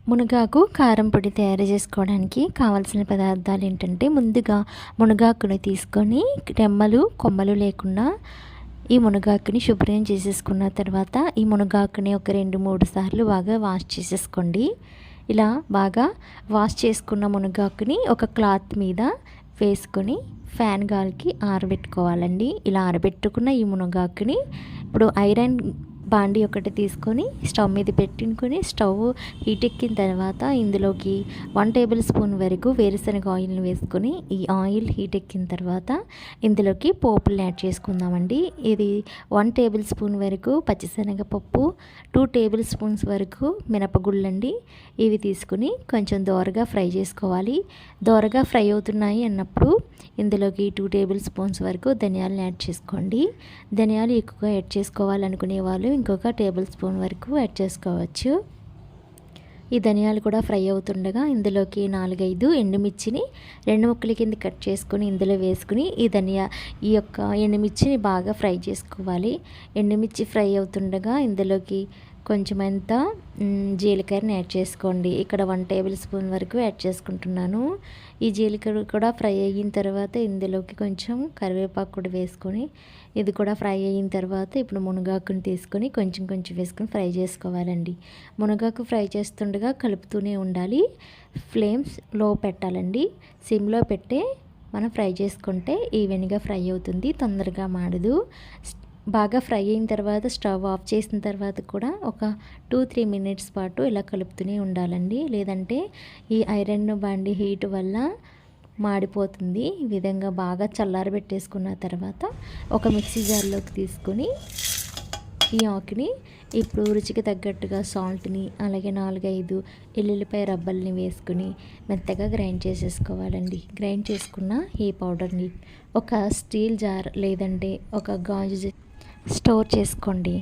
మునగాకు కారం పొడి తయారు చేసుకోవడానికి కావాల్సిన పదార్థాలు ఏంటంటే, ముందుగా మునగాకుని తీసుకొని రెమ్మలు కొమ్మలు లేకుండా ఈ మునగాకుని శుభ్రం చేసేసుకున్న తర్వాత ఈ మునగాకుని ఒక 2-3 సార్లు బాగా వాష్ చేసేసుకోండి. ఇలా బాగా వాష్ చేసుకున్న మునగాకుని ఒక క్లాత్ మీద వేసుకొని ఫ్యాన్ గాలికి ఆరబెట్టుకోవాలండి. ఇలా ఆరబెట్టుకున్న ఈ మునగాకుని ఇప్పుడు ఐరన్ బాండి ఒకటి తీసుకొని స్టవ్ మీద పెట్టుకొని స్టవ్ హీట్ ఎక్కిన తర్వాత ఇందులోకి 1 టేబుల్ స్పూన్ వరకు వేరుశనగ ఆయిల్ని వేసుకొని ఈ ఆయిల్ హీట్ ఎక్కిన తర్వాత ఇందులోకి పోపులు యాడ్ చేసుకుందామండి. ఇది 1 టేబుల్ స్పూన్ వరకు పచ్చిశనగపప్పు, 2 టేబుల్ స్పూన్స్ వరకు మినపగుళ్ళండి. ఇవి తీసుకుని కొంచెం దోరగా ఫ్రై చేసుకోవాలి. దోరగా ఫ్రై అవుతున్నాయి అన్నప్పుడు ఇందులోకి 2 టేబుల్ స్పూన్స్ వరకు ధనియాలను యాడ్ చేసుకోండి. ధనియాలు ఎక్కువగా యాడ్ చేసుకోవాలనుకునే వాళ్ళు ఇంకొక టేబుల్ స్పూన్ వరకు యాడ్ చేసుకోవచ్చు. ఈ ధనియాలు కూడా ఫ్రై అవుతుండగా ఇందులోకి 4-5 ఎండుమిర్చిని 2 ముక్కల కింద కట్ చేసుకొని ఇందులో వేసుకుని ఈ యొక్క ఎండుమిర్చిని బాగా ఫ్రై చేసుకోవాలి. ఎండుమిర్చి ఫ్రై అవుతుండగా ఇందులోకి కొంచెమంత జీలకర్రని యాడ్ చేసుకోండి. ఇక్కడ 1 టేబుల్ స్పూన్ వరకు యాడ్ చేసుకుంటున్నాను. ఈ జీలకర్ర కూడా ఫ్రై అయిన తర్వాత ఇందులోకి కొంచెం కరివేపాకు కూడా వేసుకొని ఇది కూడా ఫ్రై అయిన తర్వాత ఇప్పుడు మునగాకుని తీసుకొని కొంచెం వేసుకొని ఫ్రై చేసుకోవాలండి. మునగాకు ఫ్రై చేస్తుండగా కలుపుతూనే ఉండాలి. ఫ్లేమ్స్ లో పెట్టాలండి. సిమ్లో పెట్టే మనం ఫ్రై చేసుకుంటే ఈవెన్గా ఫ్రై అవుతుంది, తొందరగా మాడదు. బాగా ఫ్రై అయిన తర్వాత స్టవ్ ఆఫ్ చేసిన తర్వాత కూడా ఒక 2-3 మినిట్స్ పాటు ఇలా కలుపుతూనే ఉండాలండి. లేదంటే ఈ ఐరన్ బాండి హీట్ వల్ల మాడిపోతుంది. ఈ విధంగా బాగా చల్లారబెట్టేసుకున్న తర్వాత ఒక మిక్సీ జార్లోకి తీసుకొని ఈ ఆకుని ఇప్పుడు రుచికి తగ్గట్టుగా సాల్ట్ని అలాగే 4-5 ఎల్లుల్లిపాయ రబ్బల్ని వేసుకుని మెత్తగా గ్రైండ్ చేసేసుకోవాలండి. గ్రైండ్ చేసుకున్న ఈ పౌడర్ని ఒక స్టీల్ జార్ లేదంటే ఒక గాజు స్టోర్ చేసుకోండి.